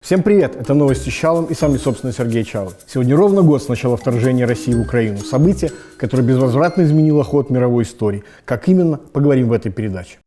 Всем привет! Это новости с Чалом и с вами, собственно, Сергей Чалый. Сегодня ровно год с начала вторжения России в Украину. Событие, которое безвозвратно изменило ход мировой истории. Как именно, поговорим в этой передаче.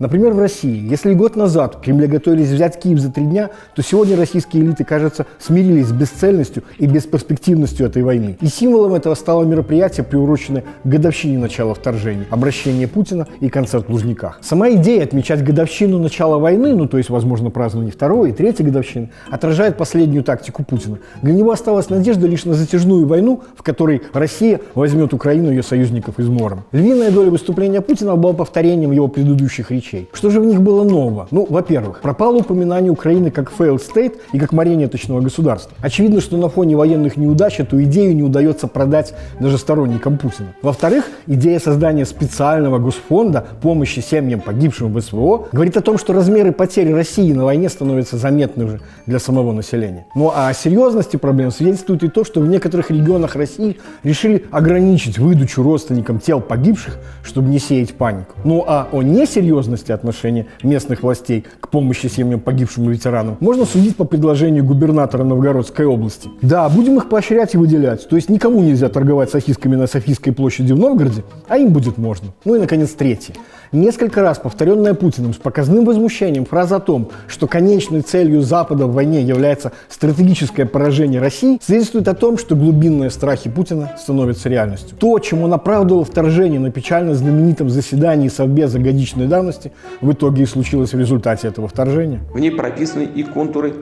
Например, в России. Если год назад в Кремле готовились взять Киев за 3 дня, то сегодня российские элиты, кажется, смирились с бесцельностью и бесперспективностью этой войны. И символом этого стало мероприятие, приуроченное к годовщине начала вторжения, обращение Путина и концерт в Лужниках. Сама идея отмечать годовщину начала войны, то есть, возможно, празднование второй и третьей годовщины, отражает последнюю тактику Путина. Для него осталась надежда лишь на затяжную войну, в которой Россия возьмет Украину и ее союзников измором. Львиная доля выступления Путина была повторением его предыдущих речей. Что же в них было нового? Во-первых, пропало упоминание Украины как failed state и как марионеточного государства. Очевидно, что на фоне военных неудач эту идею не удается продать даже сторонникам Путина. Во-вторых, идея создания специального госфонда помощи семьям погибшим в СВО говорит о том, что размеры потерь России на войне становятся заметны уже для самого населения. Ну а о серьезности проблем свидетельствует и то, что в некоторых регионах России решили ограничить выдачу родственникам тел погибших, чтобы не сеять панику. Ну а о несерьезности отношения местных властей к помощи семьям погибшим и ветеранам можно судить по предложению губернатора Новгородской области. Да, будем их поощрять и выделять. То есть никому нельзя торговать сосисками на Софийской площади в Новгороде, а им будет можно. Ну и, наконец, третье. Несколько раз повторенная Путиным с показным возмущением фраза о том, что конечной целью Запада в войне является стратегическое поражение России, свидетельствует о том, что глубинные страхи Путина становятся реальностью. То, чем он оправдывал вторжение на печально знаменитом заседании Совбеза годичной давности, в итоге и случилось в результате этого вторжения. В ней прописаны и контуры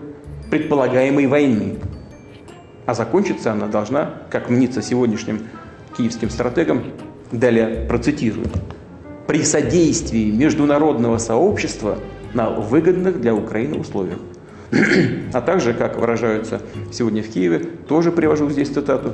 предполагаемой войны. А закончиться она должна, как мнится сегодняшним киевским стратегам, далее процитирую, при содействии международного сообщества на выгодных для Украины условиях. А также, как выражаются сегодня в Киеве, тоже привожу здесь цитату.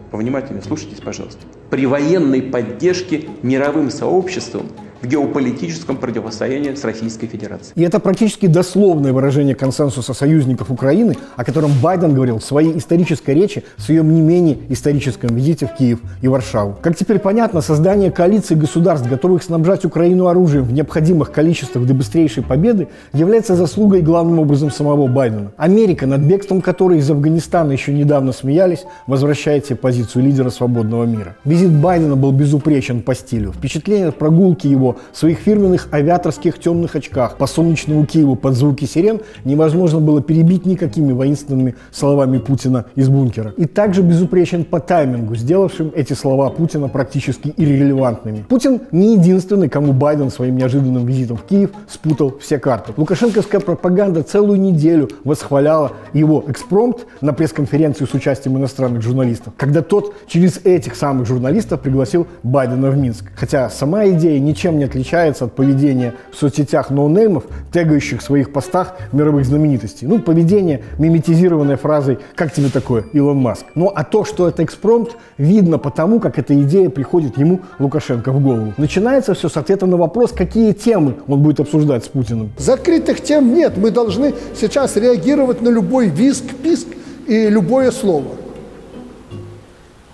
Повнимательнее слушайтесь, пожалуйста. При военной поддержке мировым сообществом в геополитическом противостоянии с Российской Федерацией. И это практически дословное выражение консенсуса союзников Украины, о котором Байден говорил в своей исторической речи в своем не менее историческом визите в Киев и Варшаву. Как теперь понятно, создание коалиции государств, готовых снабжать Украину оружием в необходимых количествах для быстрейшей победы, является заслугой главным образом самого Байдена. Америка, над бегством которой из Афганистана еще недавно смеялись, возвращает себе позицию лидера свободного мира. Визит Байдена был безупречен по стилю. Впечатление от прогулки его в своих фирменных авиаторских темных очках по солнечному Киеву под звуки сирен невозможно было перебить никакими воинственными словами Путина из бункера. И также безупречен по таймингу, сделавшим эти слова Путина практически иррелевантными. Путин не единственный, кому Байден своим неожиданным визитом в Киев спутал все карты. Лукашенковская пропаганда целую неделю восхваляла его экспромт на пресс-конференцию с участием иностранных журналистов, когда тот через этих самых журналистов пригласил Байдена в Минск. Хотя сама идея ничем не отличается от поведения в соцсетях ноунеймов, тегающих в своих постах мировых знаменитостей. Поведение, миметизированное фразой «Как тебе такое, Илон Маск?». А то, что это экспромт, видно потому, как эта идея приходит ему, Лукашенко, в голову. Начинается все с ответа на вопрос, какие темы он будет обсуждать с Путиным. Закрытых тем нет. Мы должны сейчас реагировать на любой визг, писк и любое слово.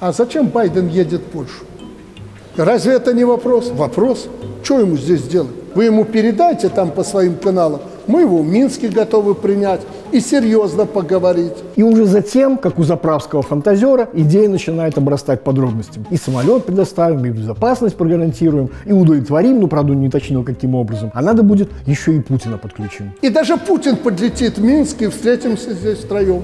А зачем Байден едет в Польшу? Разве это не вопрос? Вопрос. Что ему здесь делать? Вы ему передайте там по своим каналам. Мы его в Минске готовы принять и серьезно поговорить. И уже затем, как у заправского фантазера, идея начинает обрастать подробностями. И самолет предоставим, и безопасность прогарантируем, и удовлетворим, правда, не уточнил, каким образом. А надо будет еще и Путина подключим. И даже Путин подлетит в Минск, и встретимся здесь втроем.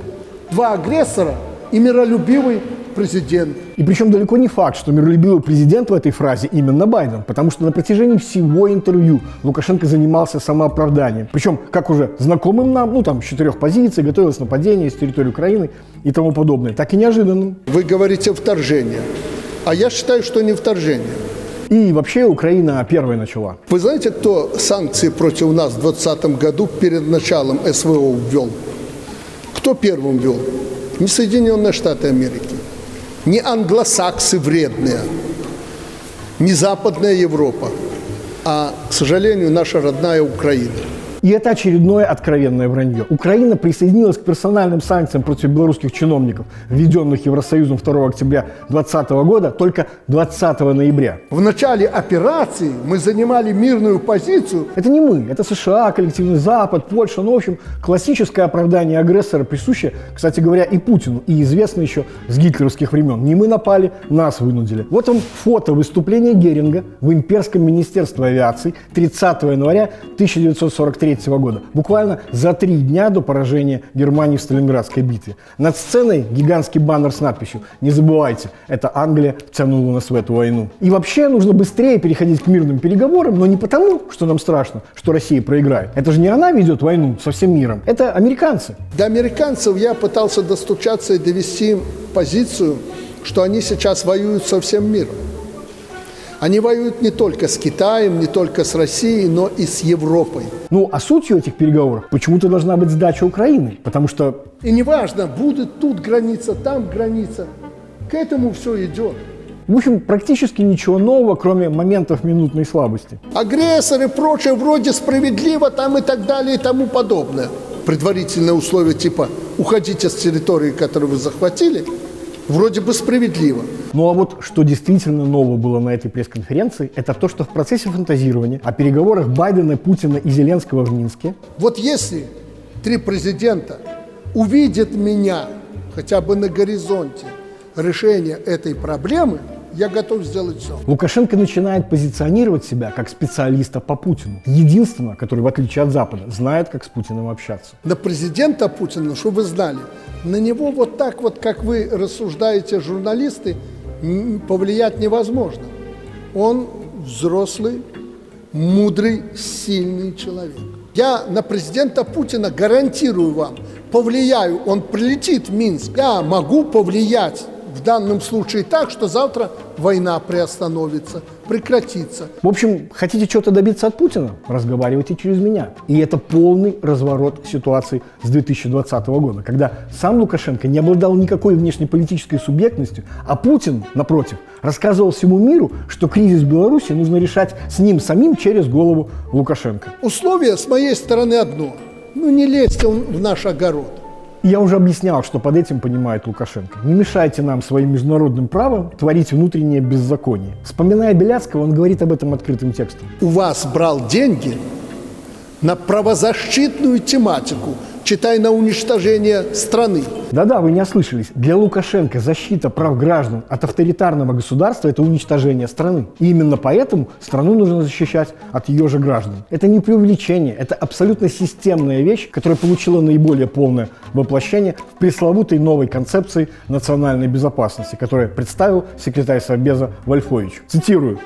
2 агрессора и миролюбивый президент. И причем далеко не факт, что миролюбивый президент в этой фразе именно Байден, потому что на протяжении всего интервью Лукашенко занимался самооправданием. Причем, как уже знакомым нам, с 4 позиций, готовилось нападение с территории Украины и тому подобное, так и неожиданным. Вы говорите вторжение, а я считаю, что не вторжение. И вообще Украина первой начала. Вы знаете, кто санкции против нас в 2020 году перед началом СВО ввел? Кто первым ввел? Не Соединенные Штаты Америки, не англосаксы вредные, не Западная Европа, а, к сожалению, наша родная Украина. И это очередное откровенное вранье. Украина присоединилась к персональным санкциям против белорусских чиновников, введенных Евросоюзом 2 октября 2020 года, только 20 ноября. В начале операции мы занимали мирную позицию. Это не мы, это США, коллективный Запад, Польша. Ну, в общем, классическое оправдание агрессора, присущее, кстати говоря, и Путину, и известно еще с гитлеровских времен. Не мы напали, нас вынудили. Вот он фото выступления Геринга в имперском министерстве авиации 30 января 1943 года, буквально за 3 дня до поражения Германии в Сталинградской битве. Над сценой гигантский баннер с надписью «Не забывайте, это Англия втянула нас в эту войну». И вообще нужно быстрее переходить к мирным переговорам, но не потому, что нам страшно, что Россия проиграет. Это же не она ведет войну со всем миром, это американцы. До американцев я пытался достучаться и довести позицию, что они сейчас воюют со всем миром. Они воюют не только с Китаем, не только с Россией, но и с Европой. Ну, а сутью этих переговоров почему-то должна быть сдача Украины, потому что... И неважно, будет тут граница, там граница. К этому все идет. В общем, практически ничего нового, кроме моментов минутной слабости. Агрессоры и прочее вроде справедливо там и так далее и тому подобное. Предварительное условие типа «уходите с территории, которую вы захватили», вроде бы справедливо. Ну а вот что действительно нового было на этой пресс-конференции, это то, что в процессе фантазирования о переговорах Байдена, Путина и Зеленского в Минске... Вот если 3 президента увидят меня хотя бы на горизонте решения этой проблемы, я готов сделать все. Лукашенко начинает позиционировать себя как специалиста по Путину. Единственного, который, в отличие от Запада, знает, как с Путиным общаться. На президента Путина, чтобы вы знали, на него вот так вот, как вы рассуждаете, журналисты, повлиять невозможно. Он взрослый, мудрый, сильный человек. Я на президента Путина гарантирую вам, повлияю, он прилетит в Минск. Я могу повлиять в данном случае так, что завтра война приостановится, прекратится. В общем, хотите чего-то добиться от Путина? Разговаривайте через меня. И это полный разворот ситуации с 2020 года, когда сам Лукашенко не обладал никакой внешнеполитической субъектностью, а Путин, напротив, рассказывал всему миру, что кризис в Беларуси нужно решать с ним самим через голову Лукашенко. Условие с моей стороны одно. Не лезьте в наш огород. Я уже объяснял, что под этим понимает Лукашенко. Не мешайте нам своим международным правом творить внутреннее беззаконие. Вспоминая Беляцкого, он говорит об этом открытым текстом. У вас брал деньги на правозащитную тематику, читай, на уничтожение страны. Да-да, вы не ослышались. Для Лукашенко защита прав граждан от авторитарного государства – это уничтожение страны. И именно поэтому страну нужно защищать от ее же граждан. Это не преувеличение, это абсолютно системная вещь, которая получила наиболее полное воплощение в пресловутой новой концепции национальной безопасности, которую представил секретарь Совбеза Вольфович. Цитирую.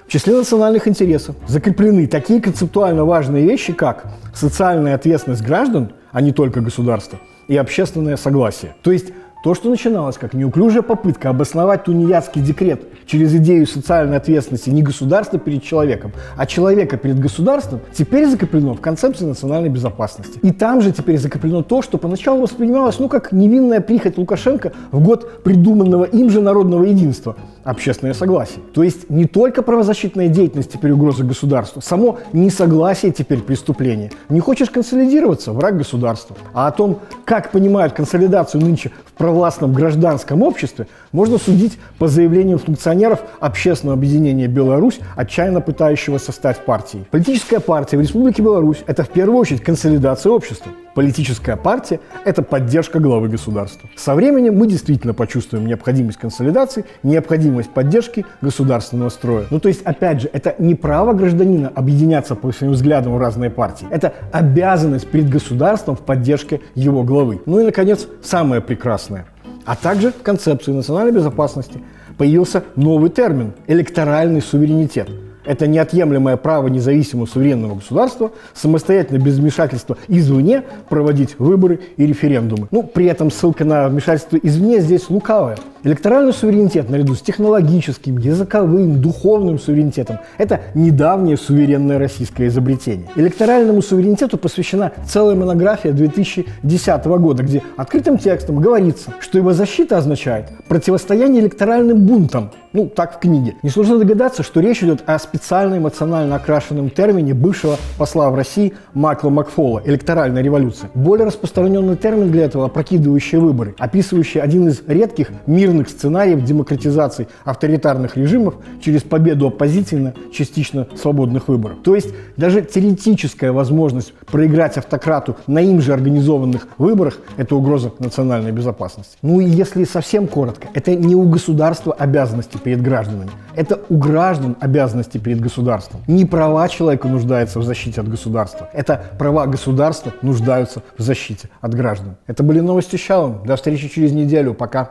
В числе национальных интересов закреплены такие концептуально важные вещи, как социальная ответственность граждан, а не только государства, и общественное согласие. То есть то, что начиналось как неуклюжая попытка обосновать тунеядский декрет через идею социальной ответственности не государства перед человеком, а человека перед государством, теперь закреплено в концепции национальной безопасности. И там же теперь закреплено то, что поначалу воспринималось, как невинная прихоть Лукашенко в год придуманного им же народного единства – общественное согласие. То есть не только правозащитная деятельность теперь угроза государству, само несогласие теперь преступление. Не хочешь консолидироваться – враг государства. А о том, как понимают консолидацию нынче в провластном гражданском обществе, можно судить по заявлению функционеров общественного объединения «Беларусь», отчаянно пытающегося стать партией. Политическая партия в Республике Беларусь – это в первую очередь консолидация общества. Политическая партия – это поддержка главы государства. Со временем мы действительно почувствуем необходимость консолидации, необходимость поддержки государственного строя. То есть, опять же, это не право гражданина объединяться по своим взглядам в разные партии. Это обязанность перед государством в поддержке его главы. И, наконец, самое прекрасное. А также в концепции национальной безопасности появился новый термин – электоральный суверенитет. Это неотъемлемое право независимого суверенного государства самостоятельно, без вмешательства извне, проводить выборы и референдумы. При этом ссылка на вмешательство извне здесь лукавая. Электоральный суверенитет наряду с технологическим, языковым, духовным суверенитетом – это недавнее суверенное российское изобретение. Электоральному суверенитету посвящена целая монография 2010 года, где открытым текстом говорится, что его защита означает противостояние электоральным бунтам. Ну, так в книге. Несложно догадаться, что речь идет о специально эмоционально окрашенном термине бывшего посла в России Майкла Макфола – электоральная революция. Более распространенный термин для этого – опрокидывающие выборы, описывающий один из редких мирных сценариев демократизации авторитарных режимов через победу оппозиционно частично свободных выборов. То есть даже теоретическая возможность проиграть автократу на им же организованных выборах – это угроза национальной безопасности. Ну и если совсем коротко, это не у государства обязанности перед гражданами. Это у граждан обязанности перед государством. Не права человека нуждаются в защите от государства. Это права государства нуждаются в защите от граждан. Это были новости с Чалым. До встречи через неделю. Пока.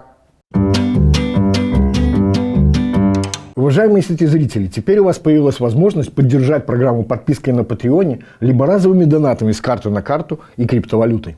Уважаемые зрители, теперь у вас появилась возможность поддержать программу подпиской на Патреоне либо разовыми донатами с карты на карту и криптовалютой.